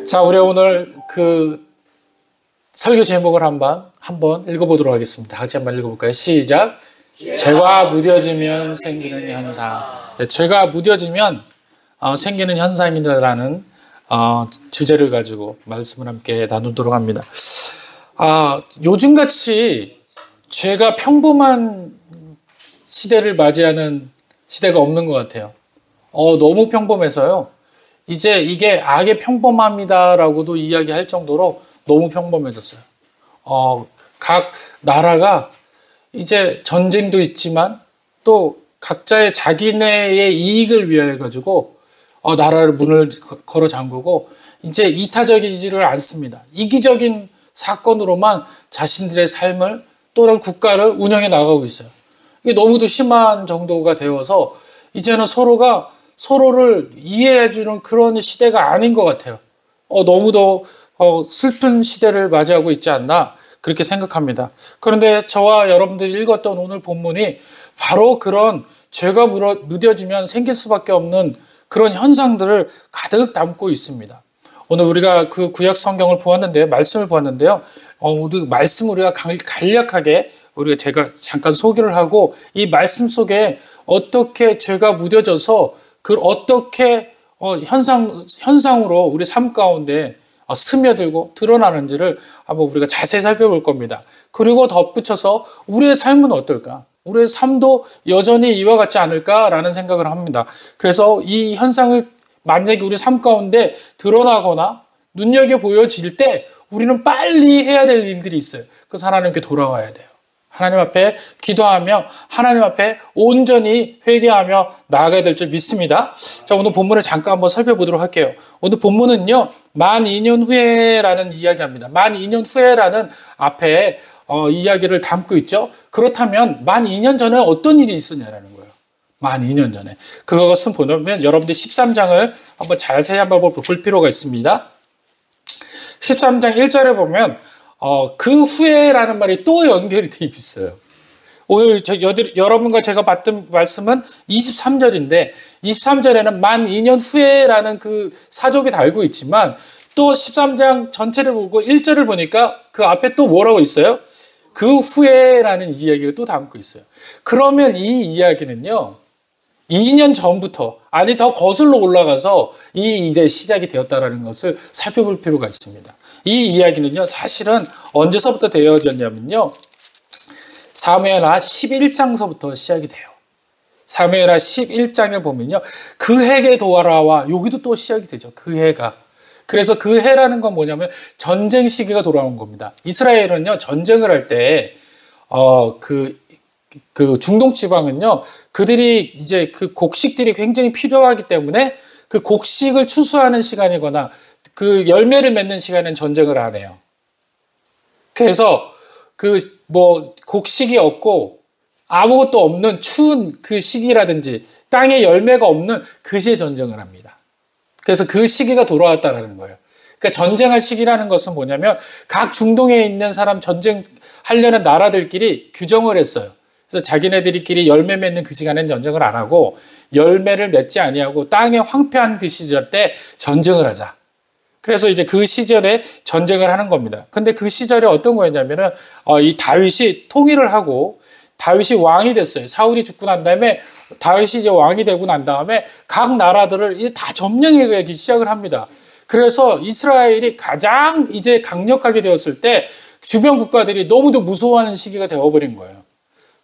자, 우리 오늘 그 설교 제목을 한번 읽어보도록 하겠습니다. 다 같이 한번 읽어볼까요? 시작. 죄가 무뎌지면 생기는 현상. 네, 죄가 무뎌지면 생기는 현상이라는 주제를 가지고 말씀을 함께 나누도록 합니다. 요즘같이 죄가 평범한 시대를 맞이하는 시대가 없는 것 같아요. 너무 평범해서요. 이제 이게 악의 평범함이다라고도 이야기할 정도로 너무 평범해졌어요. 각 나라가 이제 전쟁도 있지만 또 각자의 자기네의 이익을 위하여 가지고 나라를 문을 걸어 잠그고 이제 이타적이지를 않습니다. 이기적인 사건으로만 자신들의 삶을 또는 국가를 운영해 나가고 있어요. 이게 너무도 심한 정도가 되어서 이제는 서로가 서로를 이해해주는 그런 시대가 아닌 것 같아요. 너무도 슬픈 시대를 맞이하고 있지 않나 그렇게 생각합니다. 그런데 저와 여러분들이 읽었던 오늘 본문이 바로 그런 죄가 무뎌지면 생길 수밖에 없는 그런 현상들을 가득 담고 있습니다. 오늘 우리가 그 구약 성경을 보았는데 말씀을 보았는데요. 말씀 우리가 간략하게 제가 잠깐 소개를 하고 이 말씀 속에 어떻게 죄가 무뎌져서 그 어떻게 현상으로 우리 삶 가운데 스며들고 드러나는지를 한번 우리가 자세히 살펴볼 겁니다. 그리고 덧붙여서 우리의 삶은 어떨까? 우리의 삶도 여전히 이와 같지 않을까라는 생각을 합니다. 그래서 이 현상을 만약에 우리 삶 가운데 드러나거나 눈여겨 보여질 때 우리는 빨리 해야 될 일들이 있어요. 그래서 하나님께 돌아와야 돼요. 하나님 앞에 기도하며 하나님 앞에 온전히 회개하며 나아가야 될 줄 믿습니다. 자, 오늘 본문을 잠깐 한번 살펴보도록 할게요. 오늘 본문은요, 만 2년 후에라는 이야기합니다. 만 2년 후에라는 앞에 이야기를 담고 있죠. 그렇다면 만 2년 전에 어떤 일이 있었냐라는 거예요. 만 2년 전에. 그것은 보면 여러분들 13장을 한번 자세히 한번 볼 필요가 있습니다. 13장 1절에 보면 그 후에라는 말이 또 연결이 되어 있어요. 오늘 여러분과 제가 봤던 말씀은 23절인데 23절에는 만 2년 후에라는 그 사족이 달고 있지만 또 13장 전체를 보고 1절을 보니까 그 앞에 또 뭐라고 있어요? 그 후에라는 이야기가 또 담고 있어요. 그러면 이 이야기는요, 2년 전부터 아니 더 거슬러 올라가서 이 일의 시작이 되었다는 것을 살펴볼 필요가 있습니다. 이 이야기는요, 사실은 언제서부터 되어졌냐면요, 사무엘하 11장서부터 시작이 돼요. 사무엘하 11장에 보면요, 그 해에 돌아와, 여기도 또 시작이 되죠. 그 해가. 그래서 그 해라는 건 뭐냐면 전쟁 시기가 돌아온 겁니다. 이스라엘은요, 전쟁을 할 때, 그 중동 지방은요, 그들이 이제 그 곡식들이 굉장히 필요하기 때문에 그 곡식을 추수하는 시간이거나 그 열매를 맺는 시간엔 전쟁을 안 해요. 그래서 곡식이 없고 아무것도 없는 추운 그 시기라든지 땅에 열매가 없는 그 시에 전쟁을 합니다. 그래서 그 시기가 돌아왔다라는 거예요. 그러니까 전쟁할 시기라는 것은 뭐냐면 각 중동에 있는 사람 전쟁하려는 나라들끼리 규정을 했어요. 그래서 자기네들끼리 열매 맺는 그 시간엔 전쟁을 안 하고 열매를 맺지 아니하고 땅에 황폐한 그 시절 때 전쟁을 하자. 그래서 이제 그 시절에 전쟁을 하는 겁니다. 근데 그 시절에 어떤 거였냐면은, 이 다윗이 통일을 하고, 다윗이 왕이 됐어요. 사울이 죽고 난 다음에, 다윗이 이제 왕이 되고 난 다음에, 각 나라들을 이제 다 점령하기 시작을 합니다. 그래서 이스라엘이 가장 이제 강력하게 되었을 때, 주변 국가들이 너무도 무서워하는 시기가 되어버린 거예요.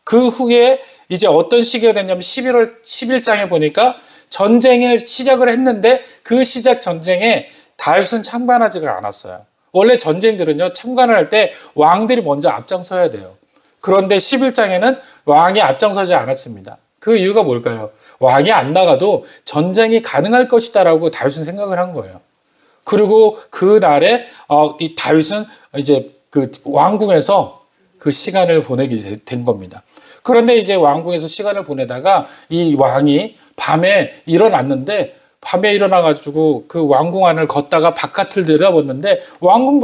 그 후에 이제 어떤 시기가 됐냐면, 11월 11장에 보니까, 전쟁을 시작을 했는데, 그 시작 전쟁에 다윗은 참관하지가 않았어요. 원래 전쟁들은요, 참관을 할 때 왕들이 먼저 앞장서야 돼요. 그런데 11장에는 왕이 앞장서지 않았습니다. 그 이유가 뭘까요? 왕이 안 나가도 전쟁이 가능할 것이다라고 다윗은 생각을 한 거예요. 그리고 그 날에 이 다윗은 이제 그 왕궁에서 그 시간을 보내게 된 겁니다. 그런데 이제 왕궁에서 시간을 보내다가 이 왕이 밤에 일어났는데 밤에 일어나가지고 그 왕궁 안을 걷다가 바깥을 내다봤는데 왕궁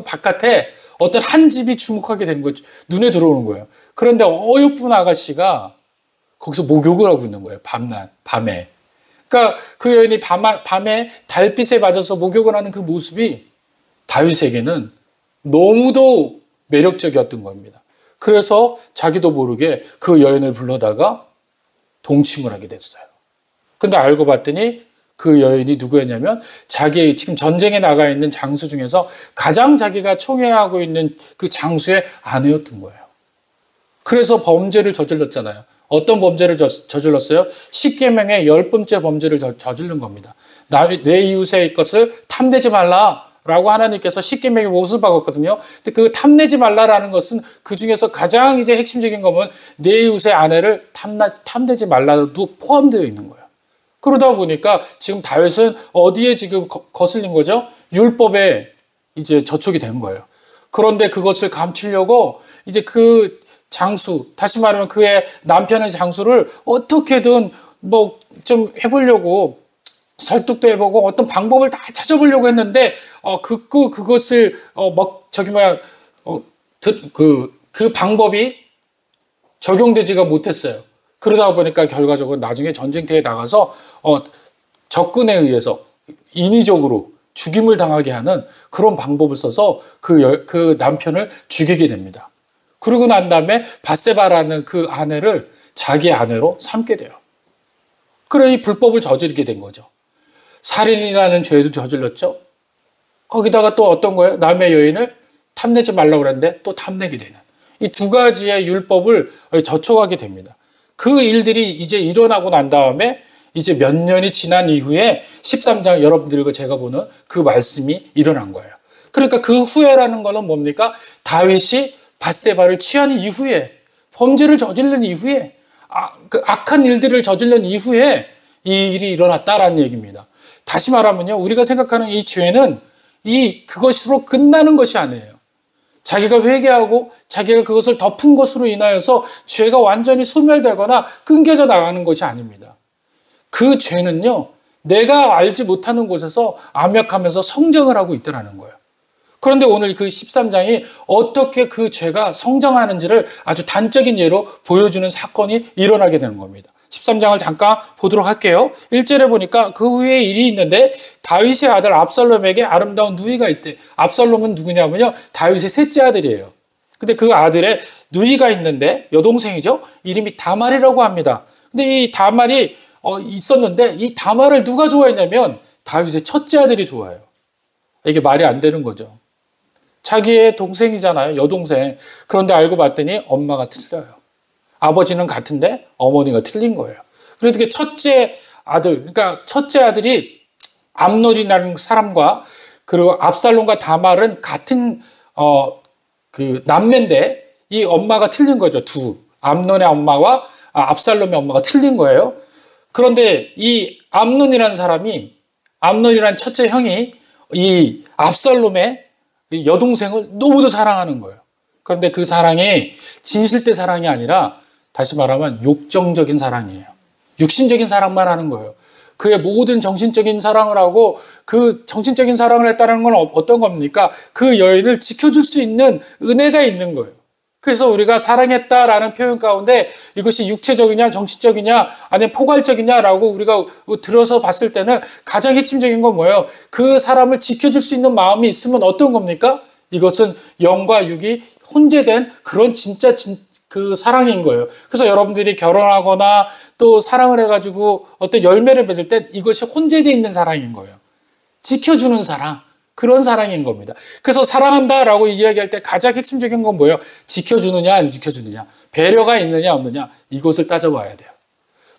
바깥에 어떤 한 집이 주목하게 된 거죠. 눈에 들어오는 거예요. 그런데 어여쁜 아가씨가 거기서 목욕을 하고 있는 거예요. 밤에. 그러니까 그 여인이 밤에 달빛에 맞아서 목욕을 하는 그 모습이 다윗에게는 너무도 매력적이었던 겁니다. 그래서 자기도 모르게 그 여인을 불러다가 동침을 하게 됐어요. 근데 알고 봤더니 그 여인이 누구였냐면 자기 지금 전쟁에 나가 있는 장수 중에서 가장 자기가 총애하고 있는 그 장수의 아내였던 거예요. 그래서 범죄를 저질렀잖아요. 어떤 범죄를 저질렀어요? 십계명의 10번째 범죄를 저지른 겁니다. 내 이웃의 것을 탐내지 말라라고 하나님께서 십계명의 못을 박았거든요. 근데 그 탐내지 말라라는 것은 그 중에서 가장 이제 핵심적인 거면 내 이웃의 아내를 탐내지 말라도 포함되어 있는 거예요. 그러다 보니까 지금 다윗은 어디에 지금 거슬린 거죠? 율법에 이제 저촉이 된 거예요. 그런데 그것을 감추려고 이제 그 장수, 다시 말하면 그의 남편의 장수를 어떻게든 뭐 좀 해보려고 설득도 해보고 어떤 방법을 다 찾아보려고 했는데 그것을 그 방법이 적용되지가 못했어요. 그러다 보니까 결과적으로 나중에 전쟁터에 나가서 적군에 의해서 인위적으로 죽임을 당하게 하는 그런 방법을 써서 그 남편을 죽이게 됩니다. 그러고 난 다음에 밧세바라는 그 아내를 자기 아내로 삼게 돼요. 그래 이 불법을 저지르게 된 거죠. 살인이라는 죄도 저질렀죠. 거기다가 또 어떤 거예요? 남의 여인을 탐내지 말라고 그랬는데 또 탐내게 되는 이 두 가지의 율법을 저촉하게 됩니다. 그 일들이 이제 일어나고 난 다음에 이제 몇 년이 지난 이후에 13장 여러분들과 제가 보는 그 말씀이 일어난 거예요. 그러니까 그 후에라는 거는 뭡니까? 다윗이 밧세바를 취한 이후에 범죄를 저지른 이후에 그 악한 일들을 저지른 이후에 이 일이 일어났다라는 얘기입니다. 다시 말하면요. 우리가 생각하는 이 죄는 그것으로 끝나는 것이 아니에요. 자기가 회개하고 자기가 그것을 덮은 것으로 인하여서 죄가 완전히 소멸되거나 끊겨져 나가는 것이 아닙니다. 그 죄는요, 내가 알지 못하는 곳에서 암약하면서 성장을 하고 있더라는 거예요. 그런데 오늘 그 13장이 어떻게 그 죄가 성장하는지를 아주 단적인 예로 보여주는 사건이 일어나게 되는 겁니다. 13장을 잠깐 보도록 할게요. 1절에 보니까 그 후에 일이 있는데 다윗의 아들 압살롬에게 아름다운 누이가 있대. 압살롬은 누구냐면요. 다윗의 셋째 아들이에요. 근데 그 아들의 누이가 있는데 여동생이죠. 이름이 다말이라고 합니다. 근데 이 다말이 있었는데 이 다말을 누가 좋아했냐면 다윗의 첫째 아들이 좋아해요. 이게 말이 안 되는 거죠. 자기의 동생이잖아요. 여동생. 그런데 알고 봤더니 엄마가 틀려요. 아버지는 같은데 어머니가 틀린 거예요. 그러니까 첫째 아들, 그러니까 첫째 아들이 암논이라는 사람과 그리고 압살롬과 다말은 같은 그 남매인데 이 엄마가 틀린 거죠. 암논의 엄마와 압살롬의 엄마가 틀린 거예요. 그런데 이 암논이라는 첫째 형이 이 압살롬의 여동생을 너무도 사랑하는 거예요. 그런데 그 사랑이 진실된 사랑이 아니라 다시 말하면 욕정적인 사랑이에요. 육신적인 사랑만 하는 거예요. 그의 모든 정신적인 사랑을 하고 그 정신적인 사랑을 했다는 건 어떤 겁니까? 그 여인을 지켜줄 수 있는 은혜가 있는 거예요. 그래서 우리가 사랑했다라는 표현 가운데 이것이 육체적이냐 정신적이냐 아니면 포괄적이냐라고 우리가 들어서 봤을 때는 가장 핵심적인 건 뭐예요? 그 사람을 지켜줄 수 있는 마음이 있으면 어떤 겁니까? 이것은 영과 육이 혼재된 그런 진짜 그 사랑인 거예요. 그래서 여러분들이 결혼하거나 또 사랑을 해가지고 어떤 열매를 맺을 때 이것이 혼재되어 있는 사랑인 거예요. 지켜주는 사랑. 그런 사랑인 겁니다. 그래서 사랑한다라고 이야기할 때 가장 핵심적인 건 뭐예요? 지켜주느냐 안 지켜주느냐. 배려가 있느냐 없느냐. 이것을 따져봐야 돼요.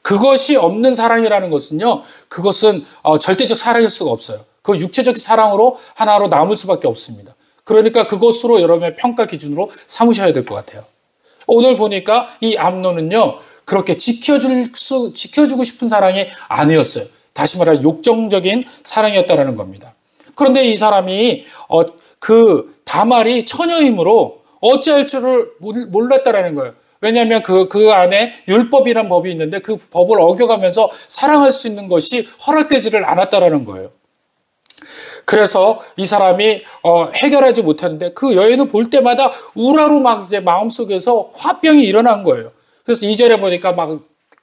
그것이 없는 사랑이라는 것은요. 그것은 절대적 사랑일 수가 없어요. 그 육체적 사랑으로 하나로 남을 수밖에 없습니다. 그러니까 그것으로 여러분의 평가 기준으로 삼으셔야 될 것 같아요. 오늘 보니까 이 암논은요. 그렇게 지켜주고 싶은 사랑이 아니었어요. 다시 말하면 욕정적인 사랑이었다라는 겁니다. 그런데 이 사람이 그 다말이 처녀이므로 어찌할 줄을 몰랐다라는 거예요. 왜냐하면 그 안에 율법이란 법이 있는데 그 법을 어겨가면서 사랑할 수 있는 것이 허락되지를 않았다라는 거예요. 그래서 이 사람이 해결하지 못했는데 그 여인을 볼 때마다 우라로 막 이제 마음속에서 화병이 일어난 거예요. 그래서 2절에 보니까 막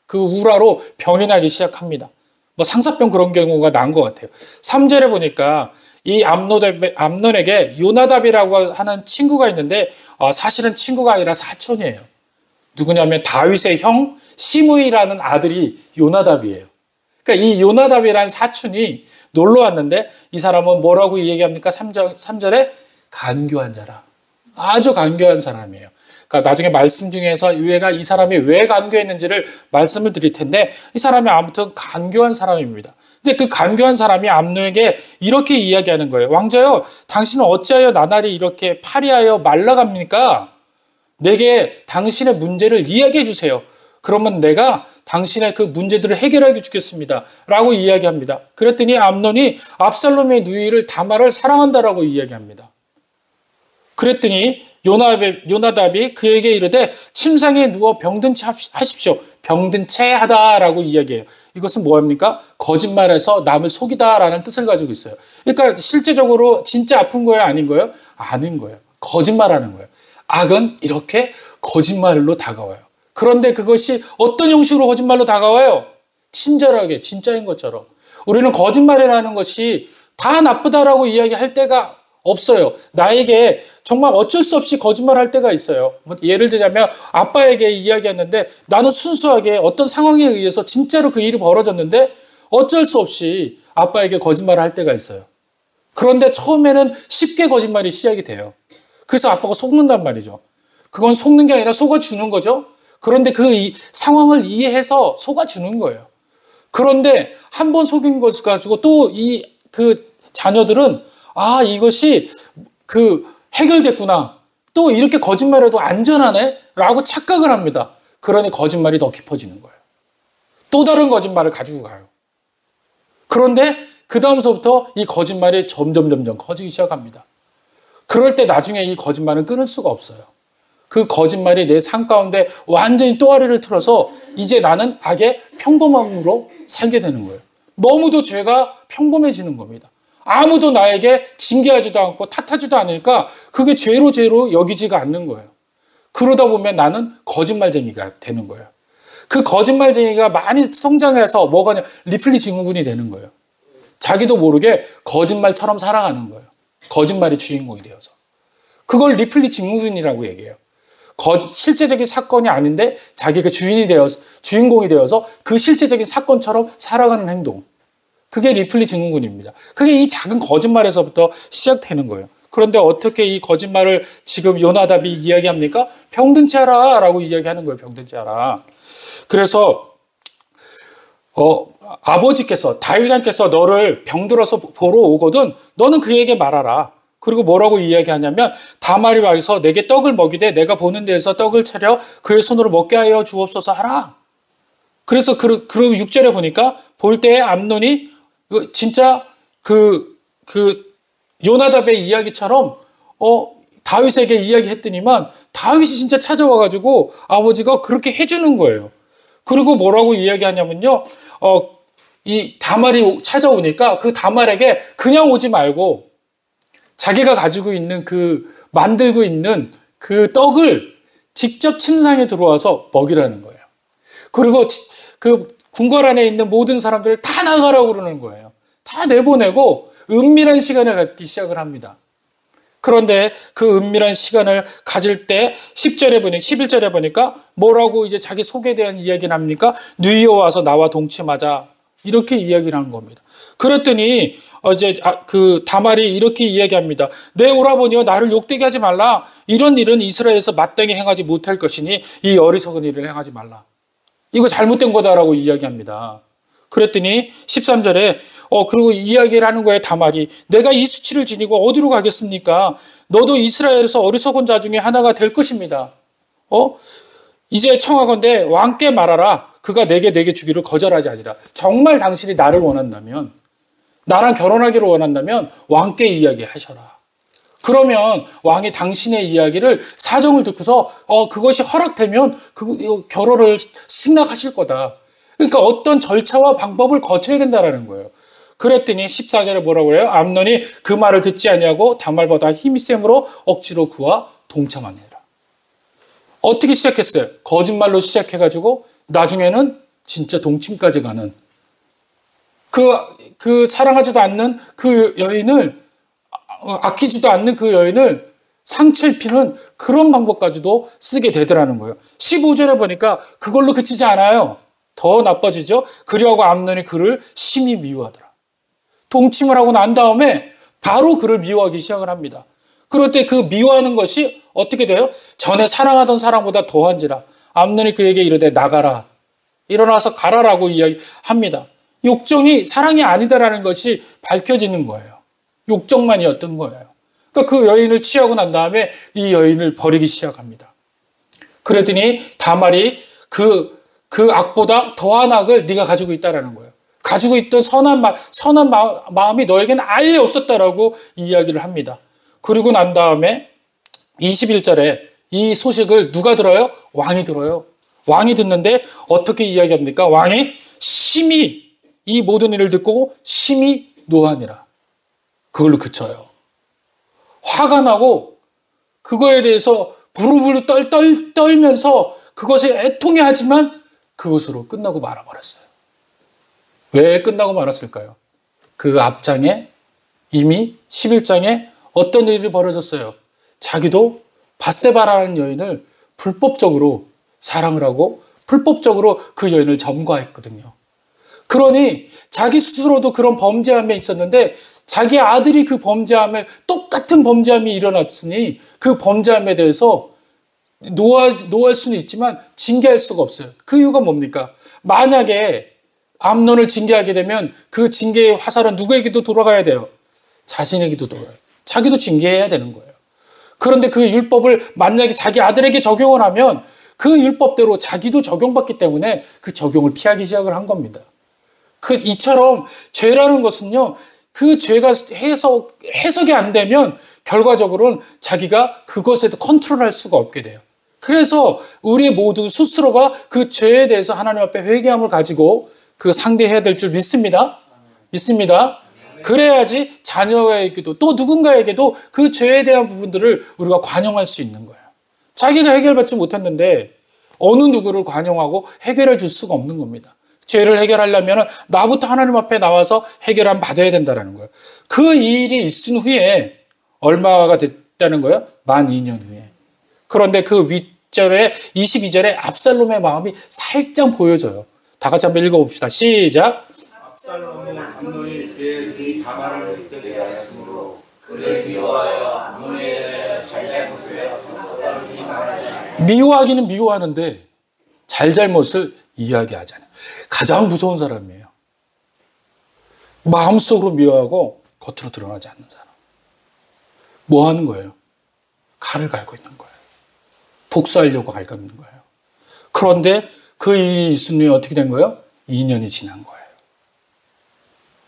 그 우라로 병이 나기 시작합니다. 뭐 상사병 그런 경우가 난 것 같아요. 3절에 보니까 이 암논에게 요나답이라고 하는 친구가 있는데 사실은 친구가 아니라 사촌이에요. 누구냐면 다윗의 형 시므이라는 아들이 요나답이에요. 그러니까 이 요나답이라는 사촌이 놀러 왔는데 이 사람은 뭐라고 얘기합니까? 3절에 간교한 자라. 아주 간교한 사람이에요. 그러니까 나중에 말씀 중에서 얘가 이 사람이 왜 간교했는지를 말씀을 드릴 텐데 이 사람이 아무튼 간교한 사람입니다. 근데 그 간교한 사람이 암논에게 이렇게 이야기하는 거예요. 왕자여, 당신은 어찌하여 나날이 이렇게 파리하여 말라갑니까? 내게 당신의 문제를 이야기해 주세요. 그러면 내가 당신의 그 문제들을 해결해 주겠습니다. 라고 이야기합니다. 그랬더니 암논이 압살롬의 누이를 다말을 사랑한다라고 이야기합니다. 그랬더니 요나답이 그에게 이르되 침상에 누워 병든 채 하십시오. 병든 채 하다라고 이야기해요. 이것은 뭐합니까? 거짓말해서 남을 속이다라는 뜻을 가지고 있어요. 그러니까 실제적으로 진짜 아픈 거예요? 아닌 거예요? 아닌 거예요. 거짓말하는 거예요. 악은 이렇게 거짓말로 다가와요. 그런데 그것이 어떤 형식으로 거짓말로 다가와요? 친절하게 진짜인 것처럼. 우리는 거짓말이라는 것이 다 나쁘다라고 이야기할 때가 없어요. 나에게 정말 어쩔 수 없이 거짓말할 때가 있어요. 예를 들자면 아빠에게 이야기했는데 나는 순수하게 어떤 상황에 의해서 진짜로 그 일이 벌어졌는데 어쩔 수 없이 아빠에게 거짓말을 할 때가 있어요. 그런데 처음에는 쉽게 거짓말이 시작이 돼요. 그래서 아빠가 속는단 말이죠. 그건 속는 게 아니라 속아주는 거죠. 그런데 그 상황을 이해해서 속아주는 거예요. 그런데 한 번 속인 것을 가지고 또 그 자녀들은 이것이 해결됐구나. 또 이렇게 거짓말해도 안전하네? 라고 착각을 합니다. 그러니 거짓말이 더 깊어지는 거예요. 또 다른 거짓말을 가지고 가요. 그런데 그 다음서부터 이 거짓말이 점점 커지기 시작합니다. 그럴 때 나중에 이 거짓말은 끊을 수가 없어요. 그 거짓말이 내 삶 가운데 완전히 또아리를 틀어서 이제 나는 악의 평범함으로 살게 되는 거예요. 너무도 죄가 평범해지는 겁니다. 아무도 나에게 징계하지도 않고 탓하지도 않으니까 그게 죄로 여기지가 않는 거예요. 그러다 보면 나는 거짓말쟁이가 되는 거예요. 그 거짓말쟁이가 많이 성장해서 뭐가 리플리 증후군이 되는 거예요. 자기도 모르게 거짓말처럼 살아가는 거예요. 거짓말이 주인공이 되어서. 그걸 리플리 증후군이라고 얘기해요. 실제적인 사건이 아닌데 자기가 주인공이 되어서 그 실제적인 사건처럼 살아가는 행동. 그게 리플리 증후군입니다. 그게 이 작은 거짓말에서부터 시작되는 거예요. 그런데 어떻게 이 거짓말을 지금 요나답이 이야기합니까? 병든 채 하라 라고 이야기하는 거예요. 병든 채 하라. 그래서 아버지께서 다윗 왕께서 너를 병들어서 보러 오거든 너는 그에게 말하라. 그리고 뭐라고 이야기하냐면 다말이 와서 내게 떡을 먹이되 내가 보는 데에서 떡을 차려 그의 손으로 먹게 하여 주옵소서 하라. 그래서 그리고 6절에 보니까 볼 때에 암논이 진짜 요나답의 이야기처럼 다윗에게 이야기했더니만 다윗이 진짜 찾아와가지고 아버지가 그렇게 해주는 거예요. 그리고 뭐라고 이야기하냐면요, 이 다말이 찾아오니까 그 다말에게 그냥 오지 말고 자기가 가지고 있는 만들고 있는 그 떡을 직접 침상에 들어와서 먹이라는 거예요. 그리고 그 궁궐 안에 있는 모든 사람들을 다 나가라고 그러는 거예요. 다 내보내고 은밀한 시간을 갖기 시작을 합니다. 그런데 그 은밀한 시간을 가질 때 11절에 보니까 뭐라고 이제 자기 속에 대한 이야기를 합니까? 누이여 와서 나와 동침하자. 이렇게 이야기를 한 겁니다. 그랬더니 이제 그 다말이 이렇게 이야기합니다. 내 오라버니여 나를 욕되게 하지 말라. 이런 일은 이스라엘에서 마땅히 행하지 못할 것이니 이 어리석은 일을 행하지 말라. 이거 잘못된 거다라고 이야기합니다. 그랬더니 13절에 그리고 이야기를 하는 거예요. 다말이 내가 이 수치를 지니고 어디로 가겠습니까? 너도 이스라엘에서 어리석은 자 중에 하나가 될 것입니다. 이제 청하건대 왕께 말하라. 그가 내게 주기를 거절하지 아니라. 정말 당신이 나를 원한다면 나랑 결혼하기를 원한다면 왕께 이야기하셔라. 그러면 왕이 당신의 이야기를 사정을 듣고서 그것이 허락되면 결혼을 승낙하실 거다. 그러니까 어떤 절차와 방법을 거쳐야 된다라는 거예요. 그랬더니 14절에 뭐라고 그래요? 암논이 그 말을 듣지 아니하고 다말보다 힘이 셈으로 억지로 그와 동참하니라. 어떻게 시작했어요? 거짓말로 시작해가지고 나중에는 진짜 동침까지 가는 그 사랑하지도 않는 그 여인을, 아끼지도 않는 그 여인을 상처 입히는 그런 방법까지도 쓰게 되더라는 거예요. 15절에 보니까 그걸로 그치지 않아요. 더 나빠지죠. 그리하고 암논이 그를 심히 미워하더라. 동침을 하고 난 다음에 바로 그를 미워하기 시작을 합니다. 그럴 때 그 미워하는 것이 어떻게 돼요? 전에 사랑하던 사랑보다 더한지라. 암논이 그에게 이르되 나가라. 일어나서 가라라고 이야기합니다. 욕정이 사랑이 아니다라는 것이 밝혀지는 거예요. 욕정만이었던 거예요. 그러니까 그 여인을 취하고 난 다음에 이 여인을 버리기 시작합니다. 그랬더니 다말이 그 악보다 더한 악을 네가 가지고 있다라는 거예요. 가지고 있던 선한 마음이 너에게는 아예 없었다라고 이야기를 합니다. 그리고 난 다음에 21절에 이 소식을 누가 들어요? 왕이 들어요. 왕이 듣는데 어떻게 이야기합니까? 왕이 심히 이 모든 일을 듣고 심히 노하니라. 그걸로 그쳐요. 화가 나고 그거에 대해서 부르부르 떨면서 그것에 애통해하지만 그것으로 끝나고 말아버렸어요. 왜 끝나고 말았을까요? 그 앞장에 이미 11장에 어떤 일이 벌어졌어요. 자기도 밧세바라는 여인을 불법적으로 사랑을 하고 불법적으로 그 여인을 점거했거든요. 그러니 자기 스스로도 그런 범죄함에 있었는데 자기 아들이 그 범죄함을 똑같은 범죄함이 일어났으니 그 범죄함에 대해서 노할 수는 있지만 징계할 수가 없어요. 그 이유가 뭡니까? 만약에 암논을 징계하게 되면 그 징계의 화살은 누구에게도 돌아가야 돼요? 자신에게도 돌아가요. 자기도 징계해야 되는 거예요. 그런데 그 율법을 만약에 자기 아들에게 적용을 하면 그 율법대로 자기도 적용받기 때문에 그 적용을 피하기 시작을 한 겁니다. 이처럼 죄라는 것은요, 그 죄가 해석이 안 되면 결과적으로는 자기가 그것에 컨트롤할 수가 없게 돼요. 그래서 우리 모두 스스로가 그 죄에 대해서 하나님 앞에 회개함을 가지고 그 상대해야 될 줄 믿습니다. 믿습니다. 그래야지 자녀에게도 또 누군가에게도 그 죄에 대한 부분들을 우리가 관용할 수 있는 거예요. 자기가 해결받지 못했는데 어느 누구를 관용하고 해결해 줄 수가 없는 겁니다. 죄를 해결하려면 나부터 하나님 앞에 나와서 해결함 받아야 된다는 거예요. 그 일이 있은 후에 얼마가 됐다는 거예요? 만 2년 후에. 그런데 그 윗절에 22절에 압살롬의 마음이 살짝 보여져요. 다 같이 한번 읽어봅시다. 시작. 압살롬은 암논이 그의 다말을 뜨게 하였으므로 그를 미워하여 암논에 대하여 잘잘못을 압살롬이 말하지. 미워하기는 미워하는데 잘잘못을 이야기하잖아요. 가장 무서운 사람이에요. 마음속으로 미워하고 겉으로 드러나지 않는 사람. 뭐 하는 거예요? 칼을 갈고 있는 거예요. 복수하려고 갈고 있는 거예요. 그런데 그 일이 있은 후에 어떻게 된 거예요? 2년이 지난 거예요.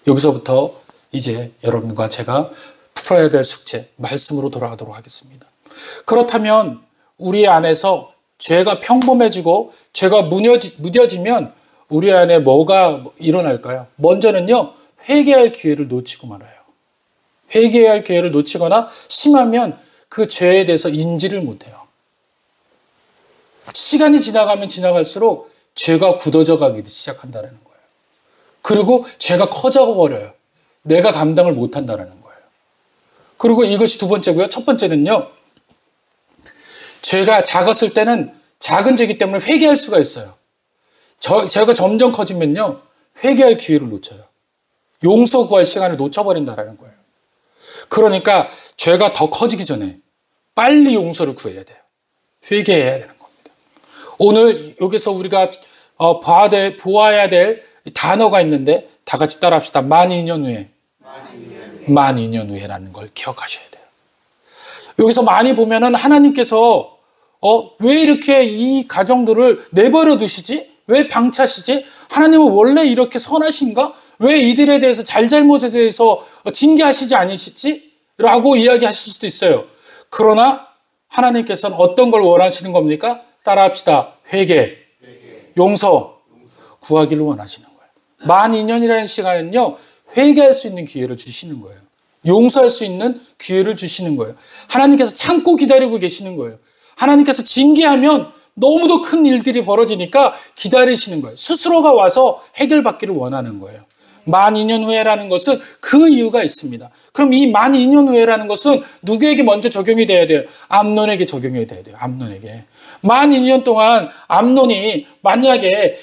여기서부터 이제 여러분과 제가 풀어야 될 숙제, 말씀으로 돌아가도록 하겠습니다. 그렇다면 우리 안에서 죄가 평범해지고 죄가 무뎌지면 우리 안에 뭐가 일어날까요? 먼저는요, 회개할 기회를 놓치고 말아요. 회개할 기회를 놓치거나 심하면 그 죄에 대해서 인지를 못해요. 시간이 지나가면 지나갈수록 죄가 굳어져 가기 시작한다는 거예요. 그리고 죄가 커져 버려요. 내가 감당을 못한다는 거예요. 그리고 이것이 두 번째고요. 첫 번째는요, 죄가 작았을 때는 작은 죄이기 때문에 회개할 수가 있어요. 죄가 점점 커지면요, 회개할 기회를 놓쳐요. 용서 구할 시간을 놓쳐버린다는 거예요. 그러니까 죄가 더 커지기 전에 빨리 용서를 구해야 돼요. 회개해야 되는 겁니다. 오늘 여기서 우리가 보아야 될 단어가 있는데 다 같이 따라합시다. 만 2년 후에. 만 2년 후에라는 걸 기억하셔야 돼요. 여기서 많이 보면은 하나님께서 왜 이렇게 이 가정들을 내버려 두시지? 왜 방치하시지? 하나님은 원래 이렇게 선하신가? 왜 이들에 대해서 잘잘못에 대해서 징계하시지 않으시지? 라고 이야기하실 수도 있어요. 그러나 하나님께서는 어떤 걸 원하시는 겁니까? 따라합시다. 회개, 용서, 구하기를 원하시는 거예요. 만 2년이라는 시간은요, 회개할 수 있는 기회를 주시는 거예요. 용서할 수 있는 기회를 주시는 거예요. 하나님께서 참고 기다리고 계시는 거예요. 하나님께서 징계하면 너무도 큰 일들이 벌어지니까 기다리시는 거예요. 스스로가 와서 해결받기를 원하는 거예요. 만 2년 후에라는 것은 그 이유가 있습니다. 그럼 이 만 2년 후에라는 것은 누구에게 먼저 적용이 돼야 돼요? 암논에게 적용이 돼야 돼요. 암논에게. 만 2년 동안 암논이 만약에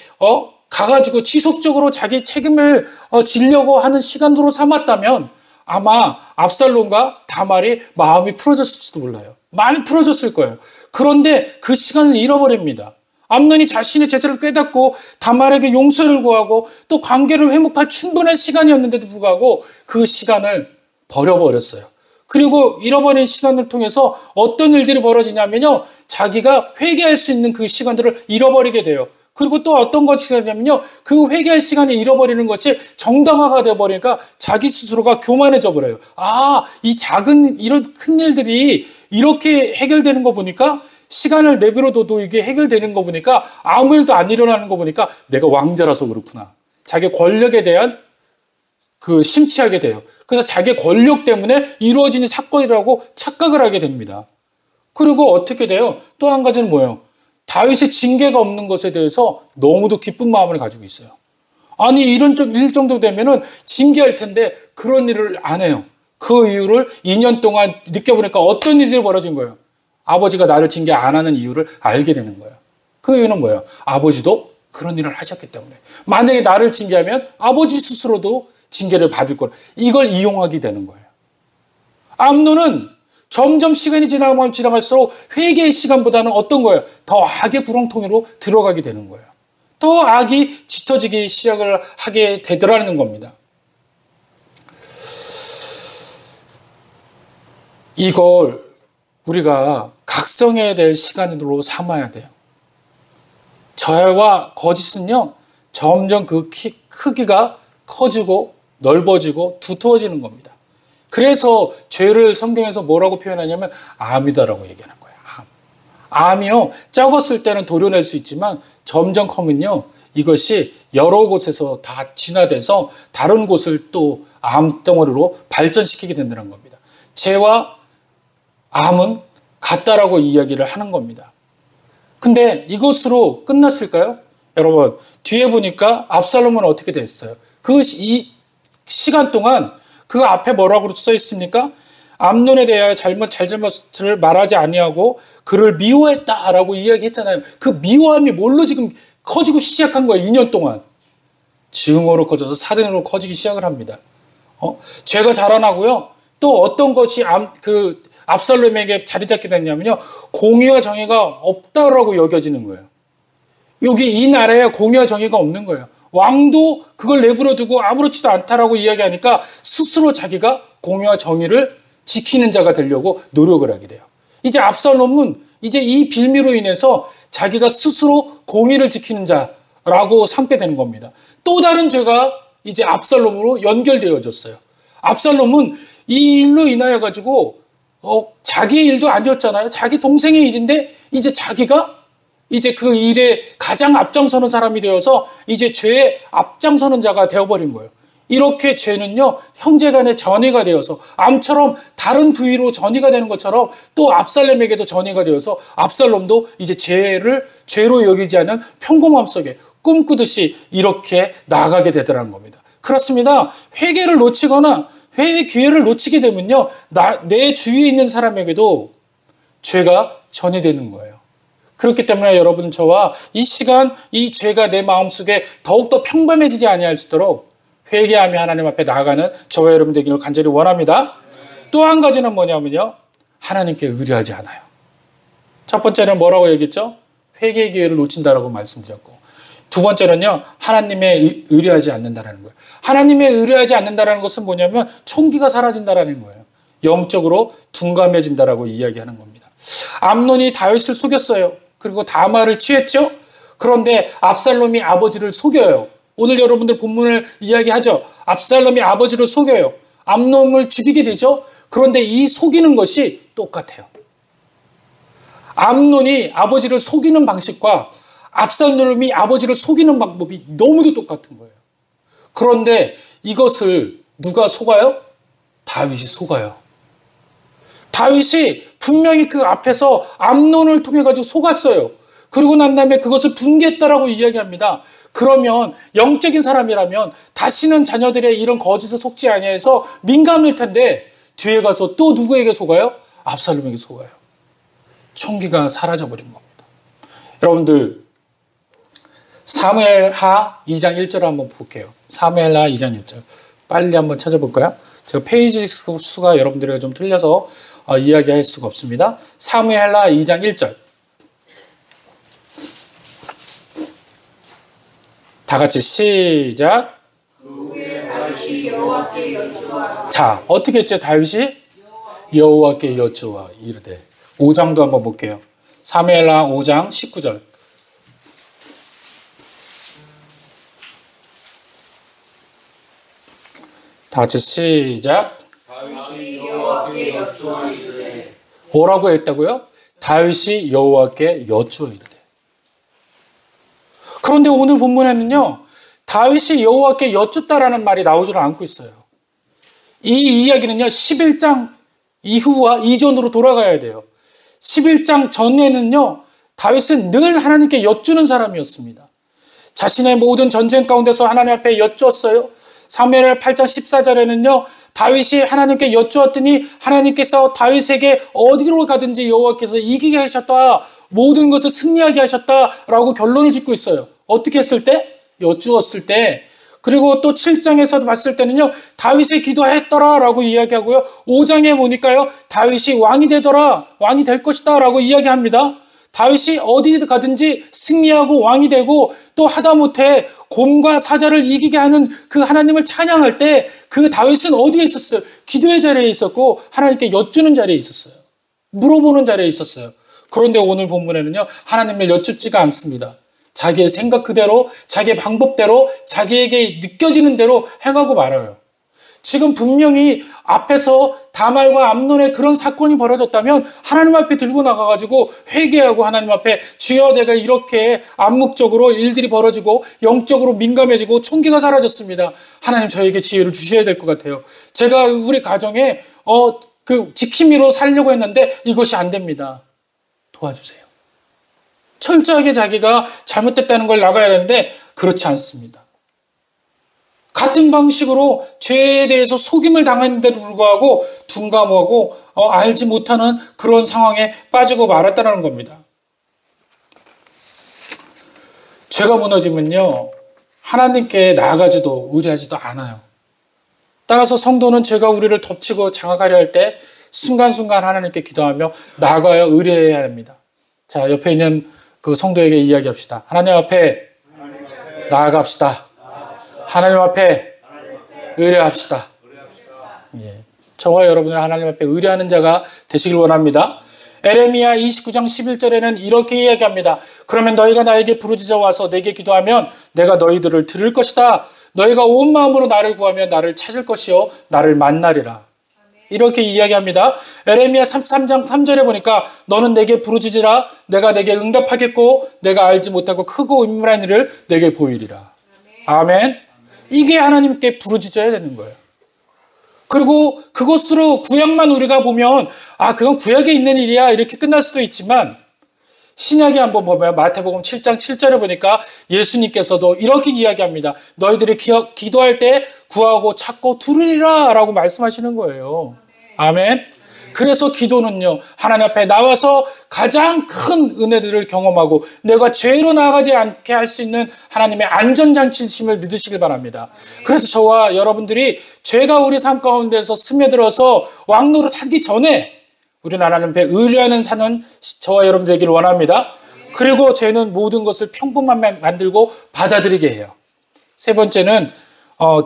가가지고 지속적으로 자기 책임을 지려고 하는 시간으로 삼았다면 아마 압살롬과 다말이 마음이 풀어졌을지도 몰라요. 마음이 풀어졌을 거예요. 그런데 그 시간을 잃어버립니다. 암논이 자신의 죄를 깨닫고 다말에게 용서를 구하고 또 관계를 회복할 충분한 시간이었는데도 불구하고 그 시간을 버려버렸어요. 그리고 잃어버린 시간을 통해서 어떤 일들이 벌어지냐면요. 자기가 회개할 수 있는 그 시간들을 잃어버리게 돼요. 그리고 또 어떤 것이 되냐면요. 그 회개할 시간을 잃어버리는 것이 정당화가 되어버리니까 자기 스스로가 교만해져 버려요. 아, 이 작은 이런 큰 일들이 이렇게 해결되는 거 보니까 시간을 내버려둬도 이게 해결되는 거 보니까 아무 일도 안 일어나는 거 보니까 내가 왕자라서 그렇구나. 자기 권력에 대한 심취하게 돼요. 그래서 자기 권력 때문에 이루어지는 사건이라고 착각을 하게 됩니다. 그리고 어떻게 돼요? 또 한 가지는 뭐예요? 다윗의 징계가 없는 것에 대해서 너무도 기쁜 마음을 가지고 있어요. 아니 이런 일 정도 되면은 징계할 텐데 그런 일을 안 해요. 그 이유를 2년 동안 느껴보니까 어떤 일이 벌어진 거예요? 아버지가 나를 징계 안 하는 이유를 알게 되는 거예요. 그 이유는 뭐예요? 아버지도 그런 일을 하셨기 때문에. 만약에 나를 징계하면 아버지 스스로도 징계를 받을 거예요. 이걸 이용하게 되는 거예요. 암논은 점점 시간이 지나가면 지나갈수록 회개의 시간보다는 어떤 거예요? 더 악의 구렁텅이로 들어가게 되는 거예요. 더 악이 짙어지기 시작을 하게 되더라는 겁니다. 이걸 우리가 각성해야 될 시간으로 삼아야 돼요. 죄와 거짓은요, 점점 그 크기가 커지고 넓어지고 두터워지는 겁니다. 그래서 죄를 성경에서 뭐라고 표현하냐면 암이다라고 얘기하는 거예요. 암이요, 적었을 때는 도려낼 수 있지만 점점 커면요, 이것이 여러 곳에서 다 진화돼서 다른 곳을 또 암덩어리로 발전시키게 된다는 겁니다. 죄와 암은 같다라고 이야기를 하는 겁니다. 근데 이것으로 끝났을까요? 여러분, 뒤에 보니까 압살롬은 어떻게 됐어요? 이 시간 동안 그 앞에 뭐라고 써 있습니까? 암논에 대하여 잘잘못을 말하지 아니하고 그를 미워했다라고 이야기했잖아요. 그 미워함이 뭘로 지금 커지고 시작한 거예요. 2년 동안. 증오로 커져서 살인으로 커지기 시작을 합니다. 죄가 자라나고요. 또 어떤 것이 압살롬에게 자리 잡게 됐냐면요. 공의와 정의가 없다라고 여겨지는 거예요. 여기 이 나라에 공의와 정의가 없는 거예요. 왕도 그걸 내버려 두고 아무렇지도 않다라고 이야기하니까 스스로 자기가 공의와 정의를 지키는 자가 되려고 노력을 하게 돼요. 이제 압살롬은 이제 이 빌미로 인해서 자기가 스스로 공의를 지키는 자라고 삼게 되는 겁니다. 또 다른 죄가 이제 압살롬으로 연결되어졌어요. 압살롬은 이 일로 인하여 가지고 자기의 일도 아니었잖아요. 자기 동생의 일인데 이제 자기가 이제 그 일에 가장 앞장서는 사람이 되어서 이제 죄에 앞장서는 자가 되어버린 거예요. 이렇게 죄는요, 형제간의 전이가 되어서 암처럼 다른 부위로 전이가 되는 것처럼 또 압살롬에게도 전이가 되어서 압살롬도 이제 죄로 여기지 않은 평범함 속에 꿈꾸듯이 이렇게 나아가게 되더라는 겁니다. 그렇습니다. 회개를 놓치거나 회개 기회를 놓치게 되면요, 내 주위에 있는 사람에게도 죄가 전이되는 거예요. 그렇기 때문에 여러분, 저와 이 시간 이 죄가 내 마음속에 더욱더 평범해지지 아니할 수 있도록 회개하며 하나님 앞에 나아가는 저와 여러분 되기를 간절히 원합니다. 또 한 가지는 뭐냐면요, 하나님께 의뢰하지 않아요. 첫 번째는 뭐라고 얘기했죠? 회개의 기회를 놓친다라고 말씀드렸고, 두 번째는요, 하나님에 의뢰하지 않는다라는 거예요. 하나님에 의뢰하지 않는다라는 것은 뭐냐면 총기가 사라진다라는 거예요. 영적으로 둔감해진다라고 이야기하는 겁니다. 암논이 다윗을 속였어요. 그리고 다말을 취했죠. 그런데 압살롬이 아버지를 속여요. 오늘 여러분들 본문을 이야기하죠. 압살롬이 아버지를 속여요. 암논을 죽이게 되죠. 그런데 이 속이는 것이 똑같아요. 암논이 아버지를 속이는 방식과 압살롬이 아버지를 속이는 방법이 너무도 똑같은 거예요. 그런데 이것을 누가 속아요? 다윗이 속아요. 다윗이 분명히 그 앞에서 암논을 통해 가지고 속았어요. 그러고 난 다음에 그것을 분개했다라고 이야기합니다. 그러면 영적인 사람이라면 다시는 자녀들의 이런 거짓에 속지 아니해서 민감할 텐데 뒤에 가서 또 누구에게 속아요? 압살롬에게 속아요. 총기가 사라져버린 겁니다. 여러분들 사무엘하 2장 1절 한번 볼게요. 사무엘하 2장 1절 빨리 한번 찾아볼까요? 제가 페이지 수가 여러분들에게 좀 틀려서 이야기할 수가 없습니다. 사무엘하 2장 1절 다 같이 시작. 자, 어떻게 했죠? 다윗이 여호와께 여쭈어 이르되. 5장도 한번 볼게요. 사무엘하 5장 19절 다 같이 시작. 다윗이 여호와께 여쭈어 이르되. 뭐라고 했다고요? 다윗이 여호와께 여쭈어 이르되. 그런데 오늘 본문에는요, 다윗이 여호와께 여쭙다라는 말이 나오지를 않고 있어요. 이 이야기는요, 11장 이후와 이전으로 돌아가야 돼요. 11장 전에는요, 다윗은 늘 하나님께 여쭈는 사람이었습니다. 자신의 모든 전쟁 가운데서 하나님 앞에 여쭈었어요. 사무엘 8장 14절에는요, 다윗이 하나님께 여쭈었더니 하나님께서 다윗에게 어디로 가든지 여호와께서 이기게 하셨다. 모든 것을 승리하게 하셨다라고 결론을 짓고 있어요. 어떻게 했을 때? 여쭈었을 때. 그리고 또 7장에서도 봤을 때는요, 다윗이 기도했더라라고 이야기하고요. 5장에 보니까요, 다윗이 왕이 되더라, 왕이 될 것이다라고 이야기합니다. 다윗이 어디 가든지 승리하고 왕이 되고 또 하다못해 곰과 사자를 이기게 하는 그 하나님을 찬양할 때 그 다윗은 어디에 있었어요? 기도의 자리에 있었고 하나님께 여쭈는 자리에 있었어요. 물어보는 자리에 있었어요. 그런데 오늘 본문에는요, 하나님을 여쭙지가 않습니다. 자기의 생각 그대로, 자기의 방법대로, 자기에게 느껴지는 대로 행하고 말아요. 지금 분명히 앞에서 다말과 암논의 그런 사건이 벌어졌다면 하나님 앞에 들고 나가가지고 회개하고 하나님 앞에 주여 내가 이렇게 암묵적으로 일들이 벌어지고 영적으로 민감해지고 총기가 사라졌습니다. 하나님 저에게 지혜를 주셔야 될 것 같아요. 제가 우리 가정에 지킴이로 살려고 했는데 이것이 안 됩니다. 도와주세요. 철저하게 자기가 잘못됐다는 걸 나가야 하는데 그렇지 않습니다. 같은 방식으로 죄에 대해서 속임을 당했는데도 불구하고 둔감하고 알지 못하는 그런 상황에 빠지고 말았다는 겁니다. 죄가 무너지면요, 하나님께 나아가지도 의뢰하지도 않아요. 따라서 성도는 죄가 우리를 덮치고 장악하려 할 때 순간순간 하나님께 기도하며 나아가야 의뢰해야 합니다. 자, 옆에 있는 그 성도에게 이야기합시다. 하나님 앞에 나아갑시다. 하나님 앞에 의뢰합시다. 예. 저와 여러분은 하나님 앞에 의뢰하는 자가 되시길 원합니다. 에레미야 29장 11절에는 이렇게 이야기합니다. 그러면 너희가 나에게 부르짖어 와서 내게 기도하면 내가 너희들을 들을 것이다. 너희가 온 마음으로 나를 구하면 나를 찾을 것이요 나를 만나리라. 이렇게 이야기합니다. 에레미야 33장 3절에 보니까 너는 내게 부르짖으라. 내가 내게 응답하겠고 내가 알지 못하고 크고 임무한 일을 내게 보이리라. 아멘. 이게 하나님께 부르짖어야 되는 거예요. 그리고 그것으로 구약만 우리가 보면 그건 구약에 있는 일이야 이렇게 끝날 수도 있지만 신약에 한번 보면 마태복음 7장 7절에 보니까 예수님께서도 이렇게 이야기합니다. 너희들이 기도할 때 구하고 찾고 두르리라 라고 말씀하시는 거예요. 아멘. 그래서 기도는요, 하나님 앞에 나와서 가장 큰 은혜들을 경험하고 내가 죄로 나아가지 않게 할 수 있는 하나님의 안전장치심을 믿으시길 바랍니다. 그래서 저와 여러분들이 죄가 우리 삶 가운데서 스며들어서 왕노릇 하기 전에 우리는 하나님 앞에 의뢰하는 사는 저와 여러분 되기를 원합니다. 그리고 죄는 모든 것을 평범하게 만들고 받아들이게 해요. 세 번째는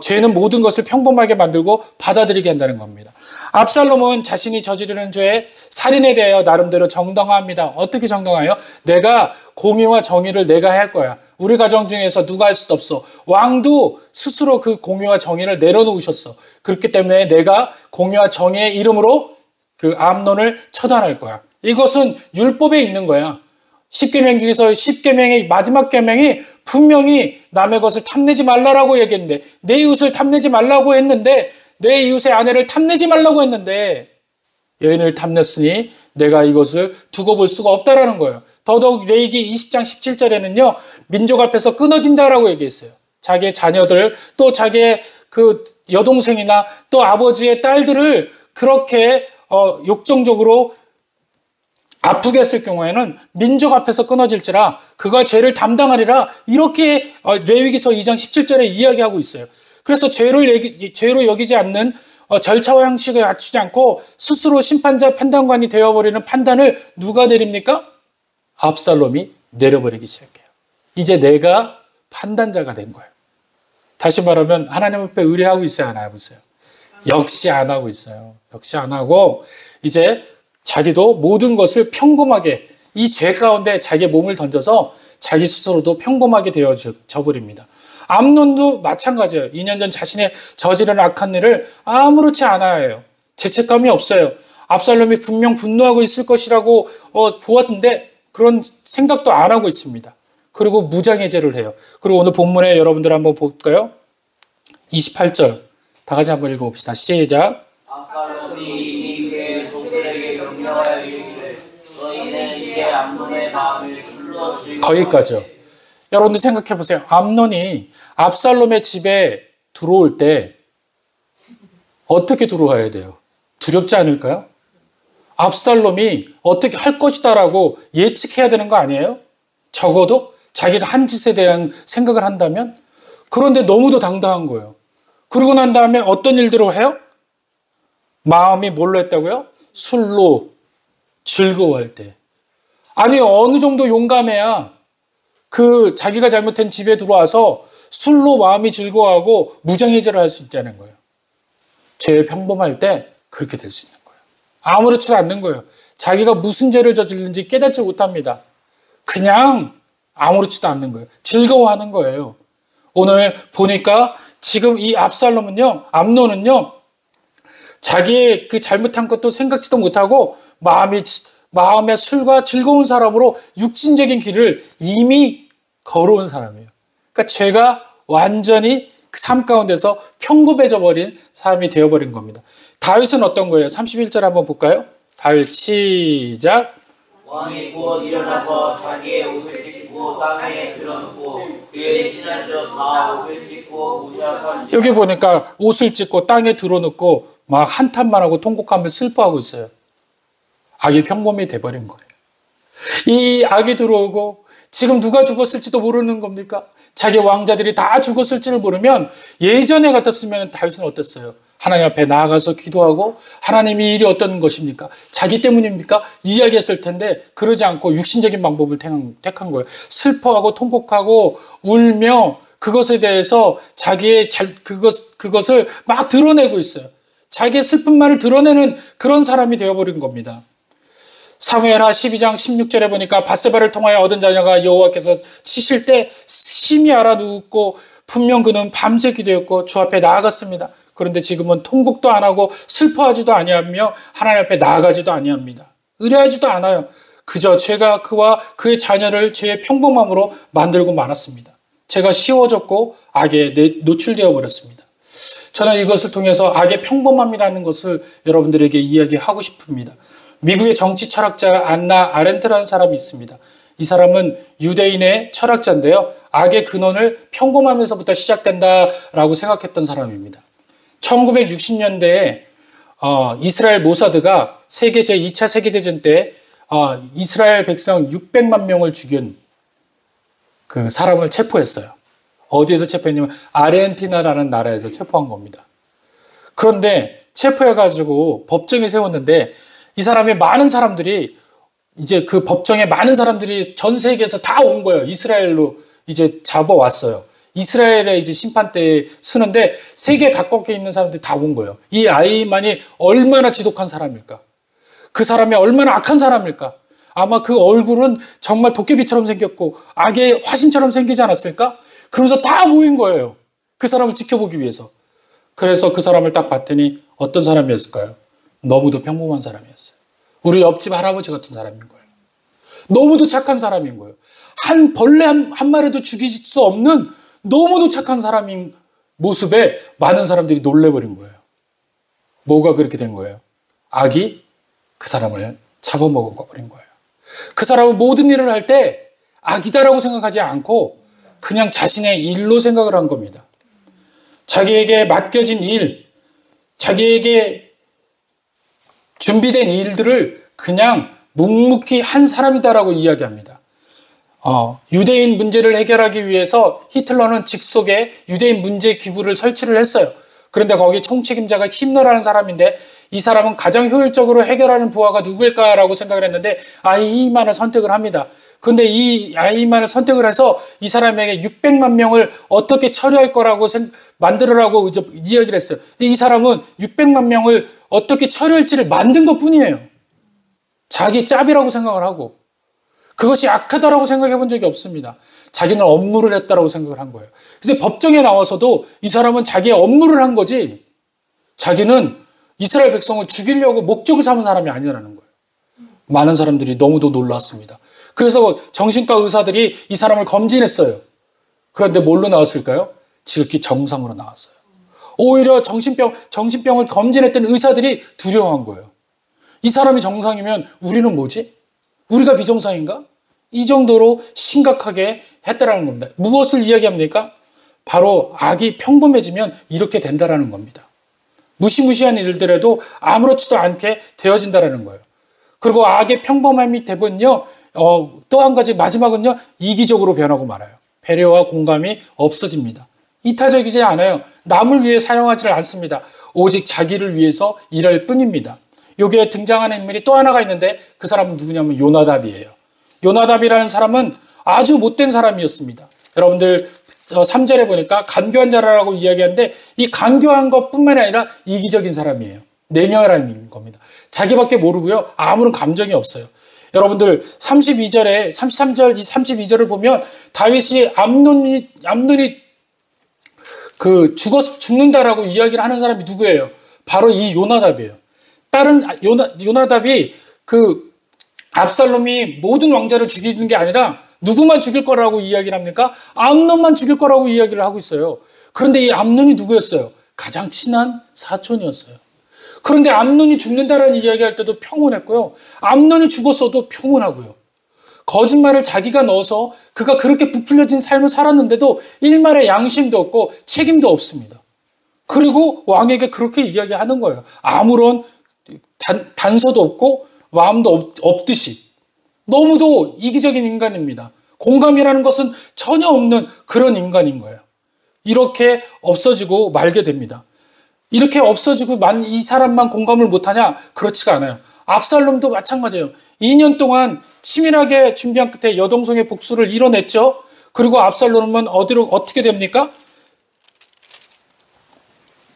죄는 모든 것을 평범하게 만들고 받아들이게 한다는 겁니다. 압살롬은 자신이 저지르는 죄, 살인에 대하여 나름대로 정당화합니다. 어떻게 정당화해요? 내가 공의와 정의를 내가 할 거야. 우리 가정 중에서 누가 할 수도 없어. 왕도 스스로 그 공의와 정의를 내려놓으셨어. 그렇기 때문에 내가 공의와 정의의 이름으로 그 암논을 처단할 거야. 이것은 율법에 있는 거야. 10계명 중에서 10계명의 마지막 계명이 분명히 남의 것을 탐내지 말라라고 얘기했는데, 내 이웃을 탐내지 말라고 했는데, 내 이웃의 아내를 탐내지 말라고 했는데 여인을 탐냈으니 내가 이것을 두고 볼 수가 없다라는 거예요. 더더욱 레위기 20장 17절에는요, 민족 앞에서 끊어진다라고 얘기했어요. 자기의 자녀들, 또 자기의 그 여동생이나 또 아버지의 딸들을 그렇게 욕정적으로 아프게 했을 경우에는 민족 앞에서 끊어질지라 그가 죄를 담당하리라, 이렇게 레위기서 2장 17절에 이야기하고 있어요. 그래서 죄로 여기지 않는 절차와 형식을 갖추지 않고 스스로 심판자 판단관이 되어버리는 판단을 누가 내립니까? 압살롬이 내려버리기 시작해요. 이제 내가 판단자가 된 거예요. 다시 말하면 하나님 앞에 의뢰하고 있어요, 안 하고 있어요? 역시 안 하고 있어요. 역시 안 하고 이제 자기도 모든 것을 평범하게, 이 죄 가운데 자기의 몸을 던져서 자기 스스로도 평범하게 되어져 버립니다. 암논도 마찬가지예요. 2년 전 자신의 저지른 악한 일을 아무렇지 않아 해요. 죄책감이 없어요. 압살롬이 분명 분노하고 있을 것이라고 보았는데 그런 생각도 안 하고 있습니다. 그리고 무장해제를 해요. 그리고 오늘 본문에 여러분들 한번 볼까요? 28절 다 같이 한번 읽어봅시다. 시작. 압살롬이 이미 그의 종들에게 명령하여 이르기를 너희는 이제 암논의 마음을 술로 즐겨. 거기까지요. 여러분들 생각해 보세요. 암논이 압살롬의 집에 들어올 때 어떻게 들어와야 돼요? 두렵지 않을까요? 압살롬이 어떻게 할 것이다라고 예측해야 되는 거 아니에요? 적어도 자기가 한 짓에 대한 생각을 한다면. 그런데 너무도 당당한 거예요. 그러고 난 다음에 어떤 일들을 해요? 마음이 뭘로 했다고요? 술로 즐거워할 때. 아니, 어느 정도 용감해야 그 자기가 잘못한 집에 들어와서 술로 마음이 즐거워하고 무장해제를 할 수 있다는 거예요. 죄에 평범할 때 그렇게 될 수 있는 거예요. 아무렇지도 않는 거예요. 자기가 무슨 죄를 저질는지 깨닫지 못합니다. 그냥 아무렇지도 않는 거예요. 즐거워하는 거예요. 오늘 보니까 지금 이 압살롬은요, 암논은요, 자기의 그 잘못한 것도 생각지도 못하고 마음의 술과 즐거운 사람으로 육신적인 길을 이미 걸어온 사람이에요. 그러니까 죄가 완전히 그 삶 가운데서 평범해져 버린 사람이 되어버린 겁니다. 다윗은 어떤 거예요? 31절 한번 볼까요? 다윗 시작. 왕이 곧 일어나서 자기의 옷을 찢고 땅에 드러놓고 그의 신하들은 다 옷을 찢고 무장한. 여기 보니까 옷을 찢고 땅에 드러놓고 막 한탄만 하고 통곡하며 슬퍼하고 있어요. 악이 평범이 돼버린 거예요. 이 악이 들어오고 지금 누가 죽었을지도 모르는 겁니까? 자기 왕자들이 다 죽었을지를 모르면 예전에 같았으면 다윗은 어땠어요? 하나님 앞에 나아가서 기도하고 하나님이 일이 어떤 것입니까? 자기 때문입니까? 이야기했을 텐데 그러지 않고 육신적인 방법을 택한 거예요. 슬퍼하고 통곡하고 울며 그것에 대해서 자기의 그것을 막 드러내고 있어요. 자기의 슬픔만을 드러내는 그런 사람이 되어버린 겁니다. 사무엘하 12장 16절에 보니까 밧세바를 통하여 얻은 자녀가 여호와께서 치실 때 심히 알아누웠고 분명 그는 밤새 기도했고 주 앞에 나아갔습니다. 그런데 지금은 통곡도 안 하고 슬퍼하지도 아니하며 하나님 앞에 나아가지도 아니합니다. 의뢰하지도 않아요. 그저 죄가 그와 그의 자녀를 죄의 평범함으로 만들고 말았습니다. 죄가 쉬워졌고 악에 노출되어 버렸습니다. 저는 이것을 통해서 악의 평범함이라는 것을 여러분들에게 이야기하고 싶습니다. 미국의 정치 철학자 안나 아렌트라는 사람이 있습니다. 이 사람은 유대인의 철학자인데요. 악의 근원을 평범함에서부터 시작된다라고 생각했던 사람입니다. 1960년대에 이스라엘 모사드가 세계 제2차 세계대전 때 이스라엘 백성 600만 명을 죽인 그 사람을 체포했어요. 어디에서 체포했냐면 아르헨티나라는 나라에서 체포한 겁니다. 그런데 체포해가지고 법정에 세웠는데 이 사람의 많은 사람들이 이제 그 법정에 많은 사람들이 전 세계에서 다 온 거예요. 이스라엘로 이제 잡아왔어요. 이스라엘에 이제 심판대에 서는데 세계 각국에 있는 사람들이 다 온 거예요. 이 아이만이 얼마나 지독한 사람일까? 그 사람이 얼마나 악한 사람일까? 아마 그 얼굴은 정말 도깨비처럼 생겼고 악의 화신처럼 생기지 않았을까? 그러면서 다 모인 거예요. 그 사람을 지켜보기 위해서. 그래서 그 사람을 딱 봤더니 어떤 사람이었을까요? 너무도 평범한 사람이었어요. 우리 옆집 할아버지 같은 사람인 거예요. 너무도 착한 사람인 거예요. 한 벌레 한 마리도 죽일 수 없는 너무도 착한 사람인 모습에 많은 사람들이 놀래버린 거예요. 뭐가 그렇게 된 거예요? 악이 그 사람을 잡아먹어버린 거예요. 그 사람은 모든 일을 할 때 악이다라고 생각하지 않고 그냥 자신의 일로 생각을 한 겁니다. 자기에게 맡겨진 일, 자기에게 준비된 일들을 그냥 묵묵히 한 사람이다라고 이야기합니다. 유대인 문제를 해결하기 위해서 히틀러는 직속에 유대인 문제 기구를 설치를 했어요. 그런데 거기 총책임자가 힘내라는 사람인데 이 사람은 가장 효율적으로 해결하는 부하가 누구일까라고 생각을 했는데 아이만을 선택을 합니다. 그런데 이 아이만을 선택을 해서 이 사람에게 600만 명을 어떻게 처리할 거라고 만들으라고 이야기를 했어요. 근데 이 사람은 600만 명을 어떻게 처리할지를 만든 것 뿐이에요. 자기 짭이라고 생각을 하고 그것이 악하다라고 생각해 본 적이 없습니다. 자기는 업무를 했다라고 생각을 한 거예요. 그래서 법정에 나와서도 이 사람은 자기의 업무를 한 거지 자기는 이스라엘 백성을 죽이려고 목적을 삼은 사람이 아니라는 거예요. 많은 사람들이 너무도 놀랐습니다. 그래서 정신과 의사들이 이 사람을 검진했어요. 그런데 뭘로 나왔을까요? 지극히 정상으로 나왔어요. 오히려 정신병을 검진했던 의사들이 두려워한 거예요. 이 사람이 정상이면 우리는 뭐지? 우리가 비정상인가? 이 정도로 심각하게 했다라는 겁니다. 무엇을 이야기합니까? 바로 악이 평범해지면 이렇게 된다라는 겁니다. 무시무시한 일들에도 아무렇지도 않게 되어진다라는 거예요. 그리고 악의 평범함이 되면요, 또 한 가지 마지막은요, 이기적으로 변하고 말아요. 배려와 공감이 없어집니다. 이타적이지 않아요. 남을 위해 사용하지를 않습니다. 오직 자기를 위해서 일할 뿐입니다. 여기에 등장하는 인물이 또 하나가 있는데 그 사람은 누구냐면 요나답이에요. 요나답이라는 사람은 아주 못된 사람이었습니다. 여러분들 3절에 보니까 간교한 자라고 이야기하는데 이 간교한 것뿐만 아니라 이기적인 사람이에요. 냉혈함인 겁니다. 자기밖에 모르고요. 아무런 감정이 없어요. 여러분들 32절에 33절 이 32절을 보면 다윗이 암논이 죽는다라고 이야기를 하는 사람이 누구예요? 바로 이 요나답이에요. 다른 요나답이 압살롬이 모든 왕자를 죽이는 게 아니라 누구만 죽일 거라고 이야기를 합니까? 암논만 죽일 거라고 이야기를 하고 있어요. 그런데 이 암논이 누구였어요? 가장 친한 사촌이었어요. 그런데 암논이 죽는다라는 이야기할 때도 평온했고요. 암논이 죽었어도 평온하고요. 거짓말을 자기가 넣어서 그가 그렇게 부풀려진 삶을 살았는데도 일말의 양심도 없고 책임도 없습니다. 그리고 왕에게 그렇게 이야기하는 거예요. 아무런 단서도 없고 마음도 없듯이. 너무도 이기적인 인간입니다. 공감이라는 것은 전혀 없는 그런 인간인 거예요. 이렇게 없어지고 말게 됩니다. 이렇게 없어지고 이 사람만 공감을 못하냐? 그렇지가 않아요. 압살롬도 마찬가지예요. 2년 동안 치밀하게 준비한 끝에 여동생의 복수를 이뤄냈죠. 그리고 압살롬은 어떻게 됩니까?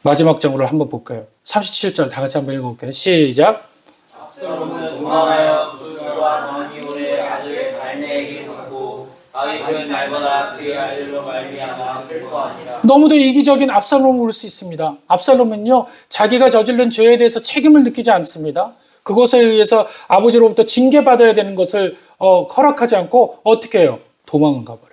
마지막 장으로 한번 볼까요? 37절 다 같이 한번 읽어볼게요. 시작. 압살롬은 도망하여 부수와 너니올의 아들 갈매에게 갔고 다윗은 날마다 그의 아들로 말미암아 슬퍼하니라. 너무도 이기적인 압살롬을 볼 수 있습니다. 압살롬은요, 자기가 저지른 죄에 대해서 책임을 느끼지 않습니다. 그것에 의해서 아버지로부터 징계받아야 되는 것을 허락하지 않고 어떻게 해요? 도망을 가버려요.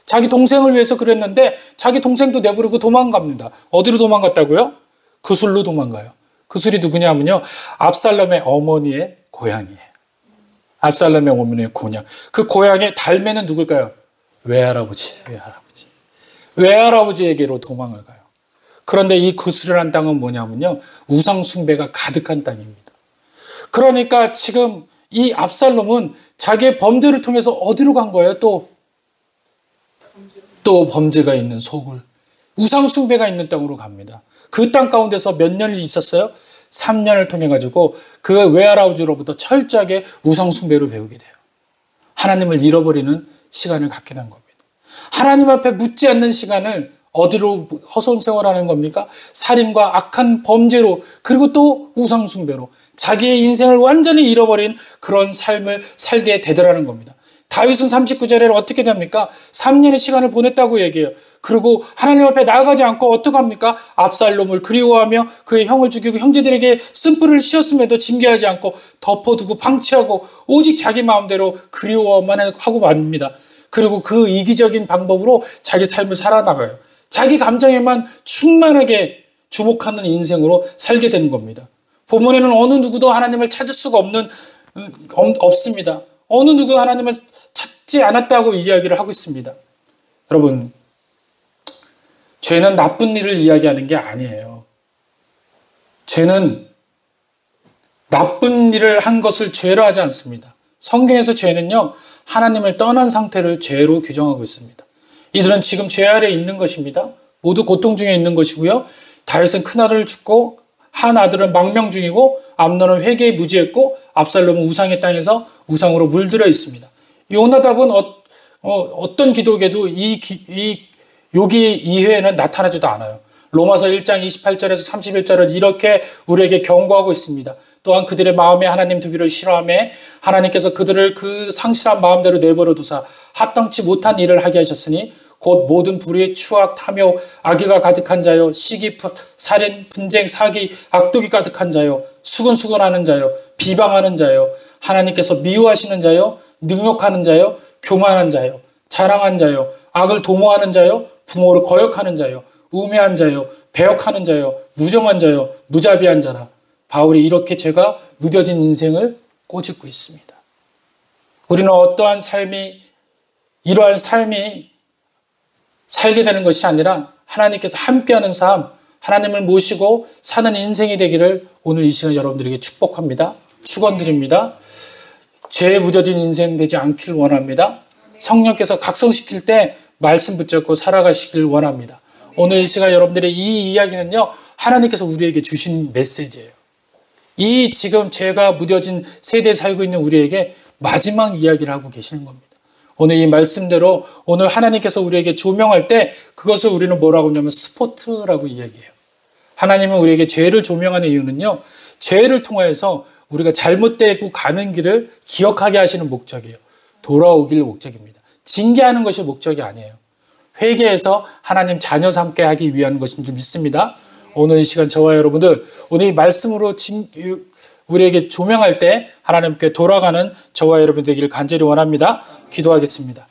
자기 동생을 위해서 그랬는데 자기 동생도 내버리고 도망갑니다. 어디로 도망갔다고요? 그술로 도망가요. 그술이 누구냐면요, 압살롬의 어머니의 고향이에요. 압살롬의 어머니의 고향. 그 고향의 달매는 누굴까요? 외할아버지. 외할아버지에게로 도망을 가요. 그런데 이 그술이라는 땅은 뭐냐면요, 우상 숭배가 가득한 땅입니다. 그러니까 지금 이 압살롬은 자기의 범죄를 통해서 어디로 간 거예요? 또 범죄가 있는 소굴, 우상 숭배가 있는 땅으로 갑니다. 그 땅 가운데서 몇 년을 있었어요? 3년을 통해 가지고 그 외할아버지로부터 철저하게 우상 숭배를 배우게 돼요. 하나님을 잃어버리는 시간을 갖게 된 겁니다. 하나님 앞에 묻지 않는 시간을 어디로 허송 생활하는 겁니까? 살인과 악한 범죄로, 그리고 또 우상 숭배로 자기의 인생을 완전히 잃어버린 그런 삶을 살게 되더라는 겁니다. 다윗은 39절에 어떻게 됩니까? 3년의 시간을 보냈다고 얘기해요. 그리고 하나님 앞에 나아가지 않고 어떻게 합니까? 압살롬을 그리워하며 그의 형을 죽이고 형제들에게 쓴뿌리를 씌웠음에도 징계하지 않고 덮어두고 방치하고 오직 자기 마음대로 그리워만 하고 맙니다. 그리고 그 이기적인 방법으로 자기 삶을 살아나가요. 자기 감정에만 충만하게 주목하는 인생으로 살게 되는 겁니다. 본문에는 어느 누구도 하나님을 찾을 수가 없습니다. 어느 누구 하나님을 찾지 않았다고 이야기를 하고 있습니다. 여러분, 죄는 나쁜 일을 이야기하는 게 아니에요. 죄는 나쁜 일을 한 것을 죄로 하지 않습니다. 성경에서 죄는요, 하나님을 떠난 상태를 죄로 규정하고 있습니다. 이들은 지금 죄 아래에 있는 것입니다. 모두 고통 중에 있는 것이고요. 다윗은 큰아들을 죽고 한 아들은 망명 중이고 암논은 회개에 무지했고 압살롬은 우상의 땅에서 우상으로 물들어 있습니다. 요나답은 어떤 기독에도 이 여기 이외에는 나타나지도 않아요. 로마서 1장 28절에서 31절은 이렇게 우리에게 경고하고 있습니다. 또한 그들의 마음에 하나님 두기를 싫어하며 하나님께서 그들을 그 상실한 마음대로 내버려 두사 합당치 못한 일을 하게 하셨으니 곧 모든 불의 추악, 탐욕, 악의가 가득한 자요, 시기, 살인, 분쟁, 사기, 악독이 가득한 자요, 수근수근하는 자요, 비방하는 자요, 하나님께서 미워하시는 자요, 능욕하는 자요, 교만한 자요, 자랑한 자요, 악을 도모하는 자요, 부모를 거역하는 자요, 우매한 자요, 배역하는 자요, 무정한 자요, 무자비한 자라. 바울이 이렇게 죄가 무뎌진 인생을 꼬집고 있습니다. 우리는 이러한 삶이 살게 되는 것이 아니라 하나님께서 함께하는 삶, 하나님을 모시고 사는 인생이 되기를 오늘 이 시간 여러분들에게 축복합니다. 축원드립니다. 죄에 무뎌진 인생 되지 않길 원합니다. 성령께서 각성시킬 때 말씀 붙잡고 살아가시길 원합니다. 오늘 이 시간 여러분들의 이 이야기는요, 하나님께서 우리에게 주신 메시지예요. 이 지금 죄가 무뎌진 세대에 살고 있는 우리에게 마지막 이야기를 하고 계시는 겁니다. 오늘 이 말씀대로 오늘 하나님께서 우리에게 조명할 때 그것을 우리는 뭐라고 하냐면 스포트라고 이야기해요. 하나님은 우리에게 죄를 조명하는 이유는요, 죄를 통해서 우리가 잘못되고 가는 길을 기억하게 하시는 목적이에요. 돌아오길 목적입니다. 징계하는 것이 목적이 아니에요. 회개해서 하나님 자녀 삼게 하기 위한 것인 줄 믿습니다. 오늘 이 시간 저와 여러분들 오늘 이 말씀으로 우리에게 조명할 때 하나님께 돌아가는 저와 여러분 되기를 간절히 원합니다. 기도하겠습니다.